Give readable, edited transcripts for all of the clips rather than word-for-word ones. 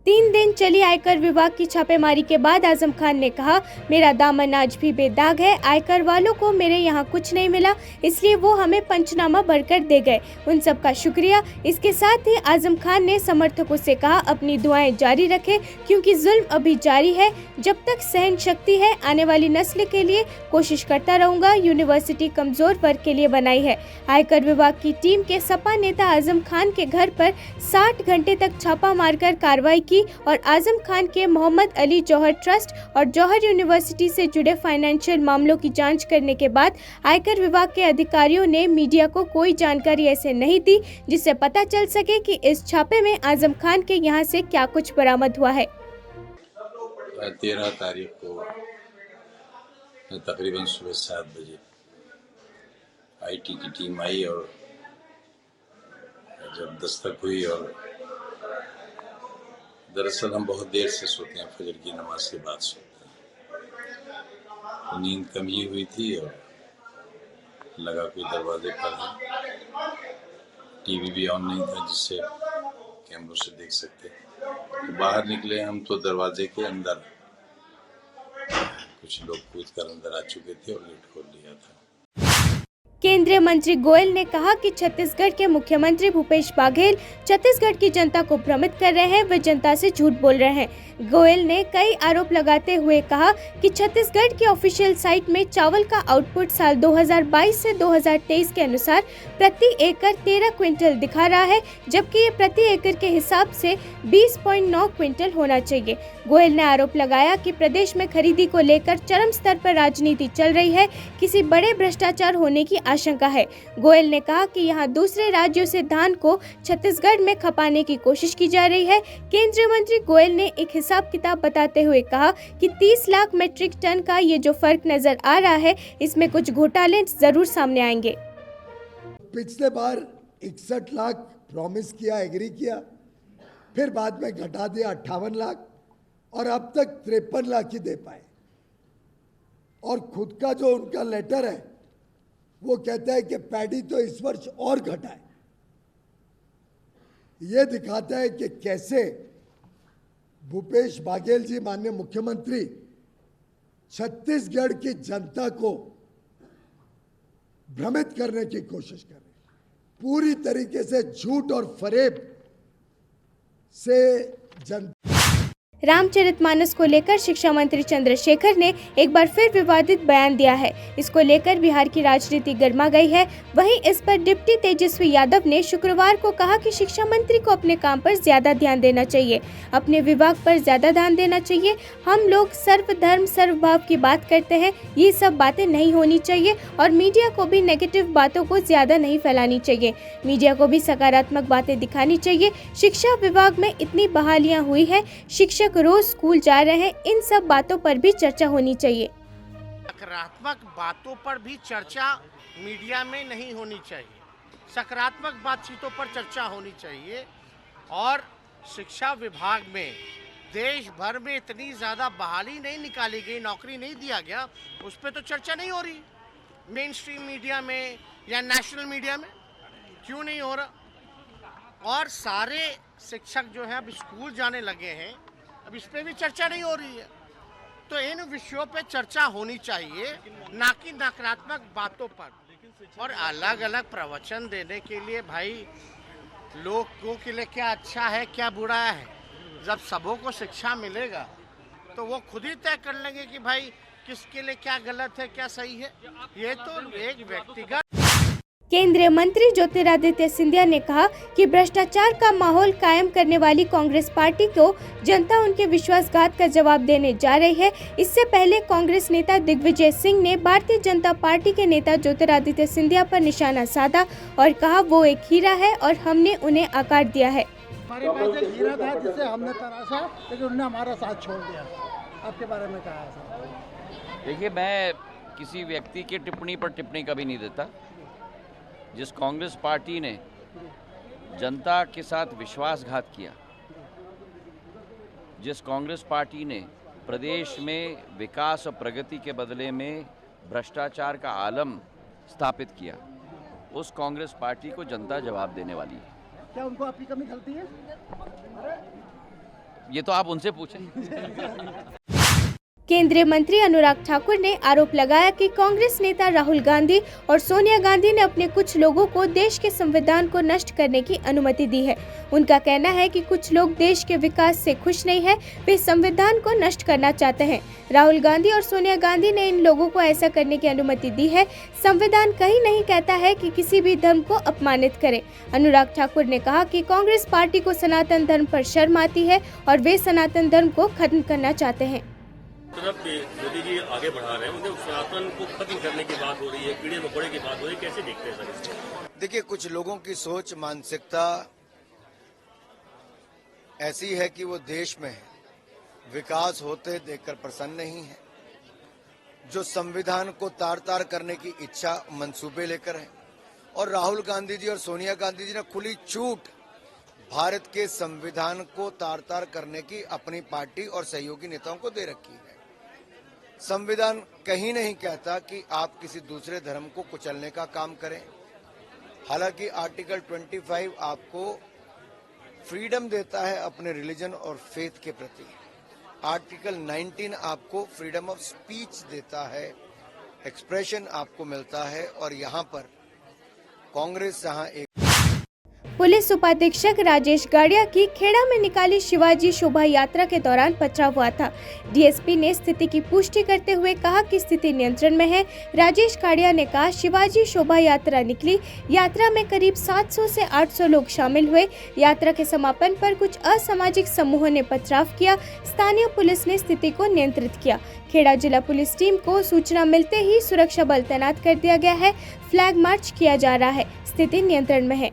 3 दिन चली आयकर विभाग की छापेमारी के बाद आजम खान ने कहा, मेरा दामन आज भी बेदाग है। आयकर वालों को मेरे यहाँ कुछ नहीं मिला, इसलिए वो हमें पंचनामा भरकर दे गए। उन सब का शुक्रिया। इसके साथ ही आजम खान ने समर्थकों से कहा, अपनी दुआएं जारी रखें क्योंकि जुल्म अभी जारी है। जब तक सहन शक्ति है, आने वाली नस्ल के लिए कोशिश करता रहूंगा। यूनिवर्सिटी कमजोर वर्ग के लिए बनाई है। आयकर विभाग की टीम के सपा नेता आजम खान के घर पर 60 घंटे तक छापा मारकर कार्रवाई की और आजम खान के मोहम्मद अली जौहर ट्रस्ट और जौहर यूनिवर्सिटी से जुड़े फाइनेंशियल मामलों की जांच करने के बाद आयकर विभाग के अधिकारियों ने मीडिया को कोई जानकारी ऐसे नहीं दी जिससे पता चल सके कि इस छापे में आजम खान के यहां से क्या कुछ बरामद हुआ है। 13 तारीख को तकरीबन सुबह 7 बजे आईटी की टीम आई और जब दस्तक हुई, और दरअसल हम बहुत देर से सोते हैं, फजर की नमाज के बाद सोते हैं, तो नींद कम ही हुई थी और लगा कोई दरवाजे पर है। टीवी भी ऑन नहीं था जिससे कैमरों से देख सकते। तो बाहर निकले हम तो दरवाजे के अंदर कुछ लोग कूद कर अंदर आ चुके थे और गेट खोल लिया था। केंद्रीय मंत्री गोयल ने कहा कि छत्तीसगढ़ के मुख्यमंत्री भूपेश बघेल छत्तीसगढ़ की जनता को भ्रमित कर रहे हैं, वे जनता से झूठ बोल रहे हैं। गोयल ने कई आरोप लगाते हुए कहा कि छत्तीसगढ़ की ऑफिशियल साइट में चावल का आउटपुट साल 2022 से 2023 के अनुसार प्रति एकड़ 13 क्विंटल दिखा रहा है, जबकि ये प्रति एकड़ के हिसाब से 20.9 क्विंटल होना चाहिए। गोयल ने आरोप लगाया कि प्रदेश में खरीदी को लेकर चरम स्तर पर राजनीति चल रही है, किसी बड़े भ्रष्टाचार होने की आशंका है। गोयल ने कहा कि यहाँ दूसरे राज्यों से धान को छत्तीसगढ़ में खपाने की कोशिश की जा रही है। केंद्रीय मंत्री गोयल ने एक हिसाब किताब बताते हुए कहा कि 30 लाख मीट्रिक टन का ये जो फर्क नजर आ रहा है, इसमें कुछ घोटाले जरूर सामने आएंगे। पिछले बार 61 लाख प्रॉमिस किया, एग्री किया, फिर बाद में घटा दिया 58 लाख और अब तक 53 लाख ही दे पाए। और खुद का जो उनका लेटर है वो कहता है कि पैडी तो इस वर्ष और घटा है। ये दिखाता है कि कैसे भूपेश बघेल जी, माननीय मुख्यमंत्री, छत्तीसगढ़ की जनता को भ्रमित करने की कोशिश कर रहे हैं। पूरी तरीके से झूठ और फरेब से जनता। रामचरितमानस को लेकर शिक्षा मंत्री चंद्रशेखर ने एक बार फिर विवादित बयान दिया है। इसको लेकर बिहार की राजनीति गर्मा गई है। वहीं इस पर डिप्टी तेजस्वी यादव ने शुक्रवार को कहा कि शिक्षा मंत्री को अपने काम पर ज्यादा ध्यान देना चाहिए, अपने विभाग पर ज्यादा ध्यान देना चाहिए। हम लोग सर्वधर्म सर्वभाव की बात करते हैं, ये सब बातें नहीं होनी चाहिए और मीडिया को भी नेगेटिव बातों को ज्यादा नहीं फैलानी चाहिए। मीडिया को भी सकारात्मक बातें दिखानी चाहिए। शिक्षा विभाग में इतनी बहालियां हुई है, शिक्षक रोज स्कूल जा रहे हैं, इन सब बातों पर भी चर्चा होनी चाहिए। सकारात्मक बातों पर भी चर्चा मीडिया में नहीं होनी चाहिए, सकारात्मक बातचीतों पर चर्चा होनी चाहिए। और शिक्षा विभाग में देश भर में इतनी ज़्यादा बहाली नहीं निकाली गई, नौकरी नहीं दिया गया, उस पर तो चर्चा नहीं हो रही। मेन स्ट्रीम मीडिया में या नेशनल मीडिया में क्यों नहीं हो रहा? और सारे शिक्षक जो हैं अब स्कूल जाने लगे हैं, अब इस पे भी चर्चा नहीं हो रही है। तो इन विषयों पे चर्चा होनी चाहिए, ना कि नकारात्मक बातों पर। और अलग अलग प्रवचन देने के लिए भाई लोगों के लिए क्या अच्छा है क्या बुरा है, जब सबों को शिक्षा मिलेगा तो वो खुद ही तय कर लेंगे कि भाई किसके लिए क्या गलत है क्या सही है। ये तो एक व्यक्तिगत। केंद्रीय मंत्री ज्योतिरादित्य सिंधिया ने कहा कि भ्रष्टाचार का माहौल कायम करने वाली कांग्रेस पार्टी को जनता उनके विश्वासघात का जवाब देने जा रही है। इससे पहले कांग्रेस नेता दिग्विजय सिंह ने भारतीय जनता पार्टी के नेता ज्योतिरादित्य सिंधिया पर निशाना साधा और कहा वो एक हीरा है और हमने उन्हें आकार दिया है। हमारे पास एक हीरा था जिसे हमने तराशा, लेकिन उन्होंने हमारा साथ छोड़ दिया। आपके बारे में कहा है? देखिए, मैं किसी व्यक्ति की टिप्पणी पर टिप्पणी कभी नहीं देता। जिस कांग्रेस पार्टी ने जनता के साथ विश्वासघात किया, जिस कांग्रेस पार्टी ने प्रदेश में विकास और प्रगति के बदले में भ्रष्टाचार का आलम स्थापित किया, उस कांग्रेस पार्टी को जनता जवाब देने वाली है। क्या उनको आपकी कमी खलती है? ये तो आप उनसे पूछें। केंद्रीय मंत्री अनुराग ठाकुर ने आरोप लगाया कि कांग्रेस नेता राहुल गांधी और सोनिया गांधी ने अपने कुछ लोगों को देश के संविधान को नष्ट करने की अनुमति दी है। उनका कहना है कि कुछ लोग देश के विकास से खुश नहीं है, वे संविधान को नष्ट करना चाहते हैं। राहुल गांधी और सोनिया गांधी ने इन लोगों को ऐसा करने की अनुमति दी है। संविधान कहीं नहीं कहता है कि किसी भी धर्म को अपमानित करे। अनुराग ठाकुर ने कहा कि कांग्रेस पार्टी को सनातन धर्म पर शर्म आती है और वे सनातन धर्म को खत्म करना चाहते हैं। तरफ मोदी जी आगे बढ़ा रहे हैं, उन्हें सनातन को खत्म करने की बात हो रही है, कीड़े मकोड़े की बात हो रही है, कैसे देखते हैं सर इसको? देखिए, कुछ लोगों की सोच मानसिकता ऐसी है कि वो देश में विकास होते देखकर प्रसन्न नहीं है, जो संविधान को तार तार करने की इच्छा मंसूबे लेकर है। और राहुल गांधी जी और सोनिया गांधी जी ने खुली छूट भारत के संविधान को तार तार करने की अपनी पार्टी और सहयोगी नेताओं को दे रखी है। संविधान कहीं नहीं कहता कि आप किसी दूसरे धर्म को कुचलने का काम करें। हालांकि आर्टिकल 25 आपको फ्रीडम देता है अपने रिलीजन और फेथ के प्रति। आर्टिकल 19 आपको फ्रीडम ऑफ स्पीच देता है, एक्सप्रेशन आपको मिलता है। और यहाँ पर कांग्रेस जहाँ एक पुलिस उपाधीक्षक राजेश गाड़िया की खेड़ा में निकाली शिवाजी शोभा यात्रा के दौरान पथराव हुआ था। डीएसपी ने स्थिति की पुष्टि करते हुए कहा कि स्थिति नियंत्रण में है। राजेश गाड़िया ने कहा, शिवाजी शोभा यात्रा निकली। यात्रा में करीब 700 से 800 लोग शामिल हुए। यात्रा के समापन पर कुछ असामाजिक समूहों ने पथराव किया। स्थानीय पुलिस ने स्थिति को नियंत्रित किया। खेड़ा जिला पुलिस टीम को सूचना मिलते ही सुरक्षा बल तैनात कर दिया गया है। फ्लैग मार्च किया जा रहा है। स्थिति नियंत्रण में है।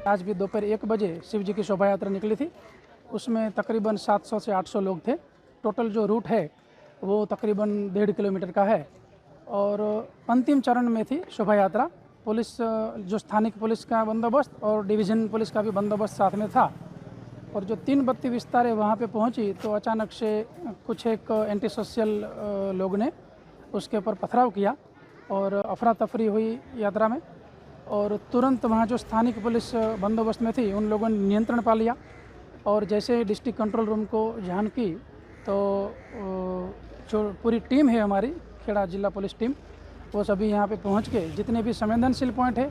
आज भी दोपहर 1 बजे शिव जी की शोभा यात्रा निकली थी। उसमें तकरीबन 700 से 800 लोग थे। टोटल जो रूट है वो तकरीबन 1.5 किलोमीटर का है और अंतिम चरण में थी शोभा यात्रा। पुलिस, जो स्थानिक पुलिस का बंदोबस्त और डिवीज़न पुलिस का भी बंदोबस्त साथ में था। और जो 3 बत्ती विस्तारें वहाँ पे पहुँची तो अचानक से कुछ एक एंटी सोशल लोग ने उसके ऊपर पथराव किया और अफरा तफरी हुई यात्रा में। और तुरंत वहाँ जो स्थानिक पुलिस बंदोबस्त में थी उन लोगों ने नियंत्रण पा लिया। और जैसे डिस्ट्रिक्ट कंट्रोल रूम को जान की तो जो पूरी टीम है हमारी खेड़ा जिला पुलिस टीम, वो सभी यहाँ पे पहुँच के जितने भी संवेदनशील पॉइंट है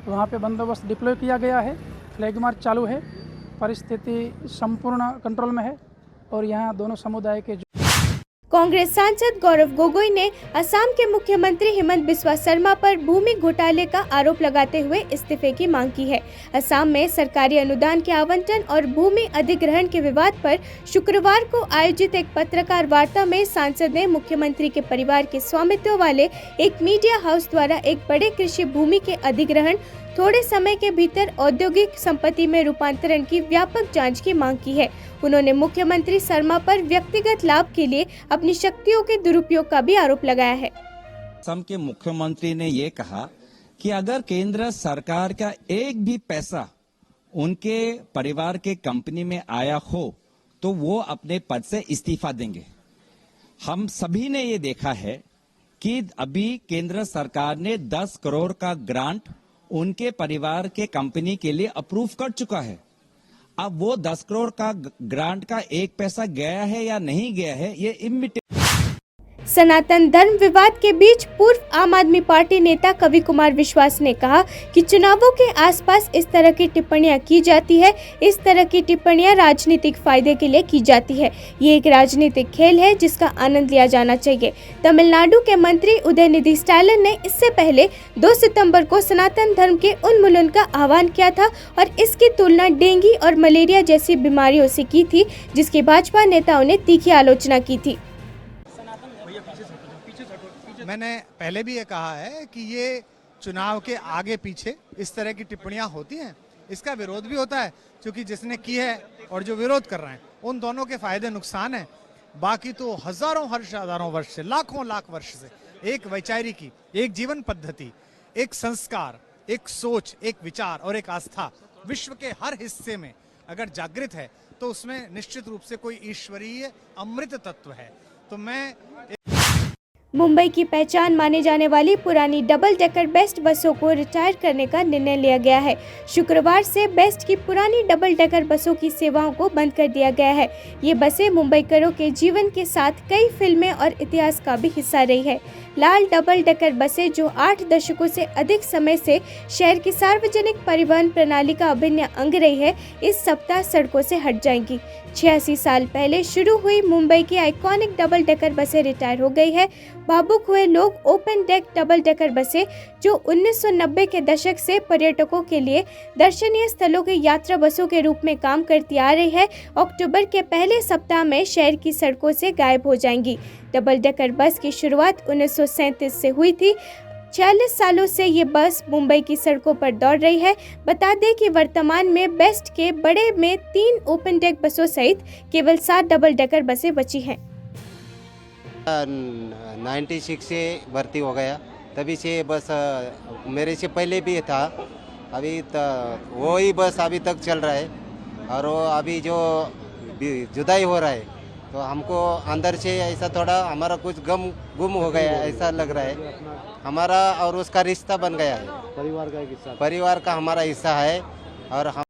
वहाँ पे बंदोबस्त डिप्लॉय किया गया है। फ्लैग मार्च चालू है। परिस्थिति संपूर्ण कंट्रोल में है और यहाँ दोनों समुदाय के कांग्रेस सांसद गौरव गोगोई ने असम के मुख्यमंत्री हिमंत बिस्वा शर्मा पर भूमि घोटाले का आरोप लगाते हुए इस्तीफे की मांग की है। असम में सरकारी अनुदान के आवंटन और भूमि अधिग्रहण के विवाद पर शुक्रवार को आयोजित एक पत्रकार वार्ता में सांसद ने मुख्यमंत्री के परिवार के स्वामित्व वाले एक मीडिया हाउस द्वारा एक बड़े कृषि भूमि के अधिग्रहण, थोड़े समय के भीतर औद्योगिक संपत्ति में रूपांतरण की व्यापक जांच की मांग की है। उन्होंने मुख्यमंत्री शर्मा पर व्यक्तिगत लाभ के लिए अपनी शक्तियों के दुरुपयोग का भी आरोप लगाया है। असम के मुख्यमंत्री ने ये कहा कि अगर केंद्र सरकार का एक भी पैसा उनके परिवार के कंपनी में आया हो तो वो अपने पद से इस्तीफा देंगे। हम सभी ने ये देखा है कि अभी केंद्र सरकार ने 10 करोड़ का ग्रांट उनके परिवार के कंपनी के लिए अप्रूव कर चुका है। अब वो 10 करोड़ का ग्रांट का एक पैसा गया है या नहीं गया है, ये इम्मिटेबल। सनातन धर्म विवाद के बीच पूर्व आम आदमी पार्टी नेता कवि कुमार विश्वास ने कहा कि चुनावों के आसपास इस तरह की टिप्पणियां की जाती है। इस तरह की टिप्पणियां राजनीतिक फायदे के लिए की जाती है। ये एक राजनीतिक खेल है जिसका आनंद लिया जाना चाहिए। तमिलनाडु के मंत्री उदयनिधि स्टालिन ने इससे पहले 2 सितंबर को सनातन धर्म के उन्मूलन का आह्वान किया था और इसकी तुलना डेंगू और मलेरिया जैसी बीमारियों से की थी, जिसकी भाजपा नेताओं ने तीखी आलोचना की थी। मैंने पहले भी ये कहा है कि ये चुनाव के आगे पीछे इस तरह की टिप्पणियां होती हैं, इसका विरोध भी होता है, क्योंकि जिसने की है और जो विरोध कर रहे हैं उन दोनों के फायदे नुकसान हैं। बाकी तो हजारों वर्ष से, लाखों लाख वर्ष से एक वैचारिकी, एक जीवन पद्धति, एक संस्कार, एक सोच, एक विचार और एक आस्था विश्व के हर हिस्से में अगर जागृत है तो उसमें निश्चित रूप से कोई ईश्वरीय अमृत तत्व है। तो मैं मुंबई की पहचान माने जाने वाली पुरानी डबल डेकर बेस्ट बसों को रिटायर करने का निर्णय लिया गया है। शुक्रवार से बेस्ट की पुरानी डबल डेकर बसों की सेवाओं को बंद कर दिया गया है। ये बसें मुंबईकरों के जीवन के साथ कई फिल्में और इतिहास का भी हिस्सा रही है। लाल डबल डेकर बसें जो 8 दशकों से अधिक समय से शहर की सार्वजनिक परिवहन प्रणाली का अभिन्न अंग रही है, इस सप्ताह सड़कों से हट जाएंगी। 86 साल पहले शुरू हुई मुंबई की आइकॉनिक डबल डेकर बसें रिटायर हो गई है। भावुक हुए लोग ओपन डेक डबल डेकर बसें जो 1990 के दशक से पर्यटकों के लिए दर्शनीय स्थलों की यात्रा बसों के रूप में काम करती आ रही है, अक्टूबर के पहले सप्ताह में शहर की सड़कों से गायब हो जाएंगी। डबल डेकर बस की शुरुआत 1937 से हुई थी। 46 सालों से ये बस मुंबई की सड़कों पर दौड़ रही है। बता दें कि वर्तमान में बेस्ट के बड़े में 3 ओपन डेक बसों सहित केवल 7 डबल डेकर बसें बची हैं। 96 से भर्ती हो गया, तभी से बस मेरे से पहले भी था, अभी वही बस अभी तक चल रहा है। और वो अभी जो जुदाई हो रहा है तो हमको अंदर से ऐसा थोड़ा हमारा कुछ गुम हो गया, ऐसा लग रहा है। हमारा और उसका रिश्ता बन गया है, परिवार का हमारा हिस्सा है। और हम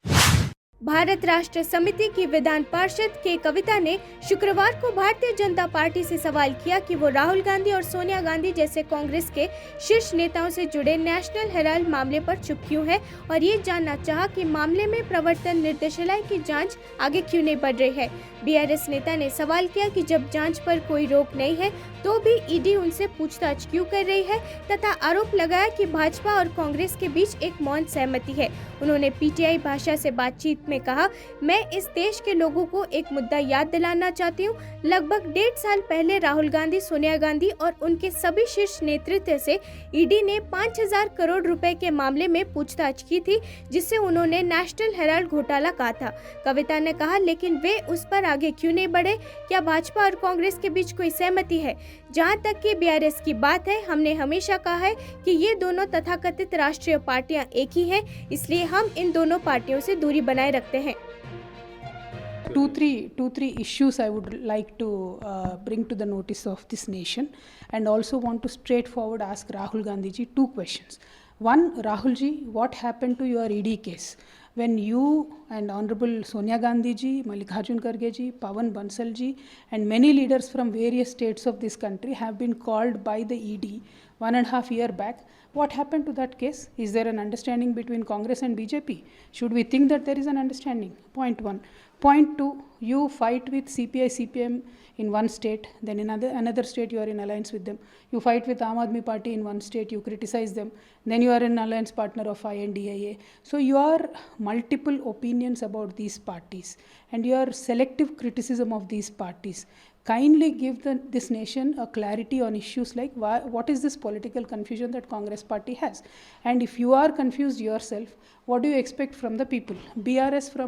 भारत राष्ट्र समिति की विधान पार्षद के कविता ने शुक्रवार को भारतीय जनता पार्टी से सवाल किया कि वो राहुल गांधी और सोनिया गांधी जैसे कांग्रेस के शीर्ष नेताओं से जुड़े नेशनल हेराल्ड मामले पर चुप क्यों है, और ये जानना चाहा कि मामले में प्रवर्तन निर्देशालय की जांच आगे क्यों नहीं बढ़ रही है। बीआरएस नेता ने सवाल किया कि जब जांच पर कोई रोक नहीं है तो भी ईडी उनसे पूछताछ क्यों कर रही है, तथा आरोप लगाया कि भाजपा और कांग्रेस के बीच एक मौन सहमति है। उन्होंने पीटीआई भाषा से बातचीत में कहा, मैं इस देश के लोगों को एक मुद्दा याद दिलाना चाहती हूँ। लगभग 1.5 साल पहले राहुल गांधी, सोनिया गांधी और उनके सभी शीर्ष नेतृत्व से ईडी ने 5000 करोड़ रुपए के मामले में पूछताछ की थी, जिसे उन्होंने नेशनल हेराल्ड घोटाला कहा था। कविता ने कहा, लेकिन वे उस पर आगे क्यों नहीं बढ़े? क्या भाजपा और कांग्रेस के बीच कोई सहमति है? जहां तक कि बीआरएस की बात है, हमने हमेशा कहा है कि ये दोनों तथाकथित राष्ट्रीय पार्टियां एक ही हैं, इसलिए हम इन दोनों पार्टियों से दूरी बनाए रखते हैं। Two, three issues I would like to bring to the notice of this nation, and also want to straightforward ask Rahul Gandhi ji 2 questions. One, Rahul ji, what happened to your ED case when you and Honorable Sonia Gandhi ji, Mallikarjun Kharge ji, Pawan Bansal ji, and many leaders from various states of this country have been called by the ED 1.5 years back? What happened to that case? Is there an understanding between Congress and BJP? Should we think that there is an understanding? Point 1. Point 2, you fight with CPI, CPM in one state, then in another state you are in alliance with them. You fight with Aam Aadmi Party in one state, you criticize them, then you are an alliance partner of INDIA. So your multiple opinions about these parties and your selective criticism of these parties kindly give this nation a clarity on issues like what is this political confusion that Congress party has. And if you are confused yourself, what do you expect from the people? BRS from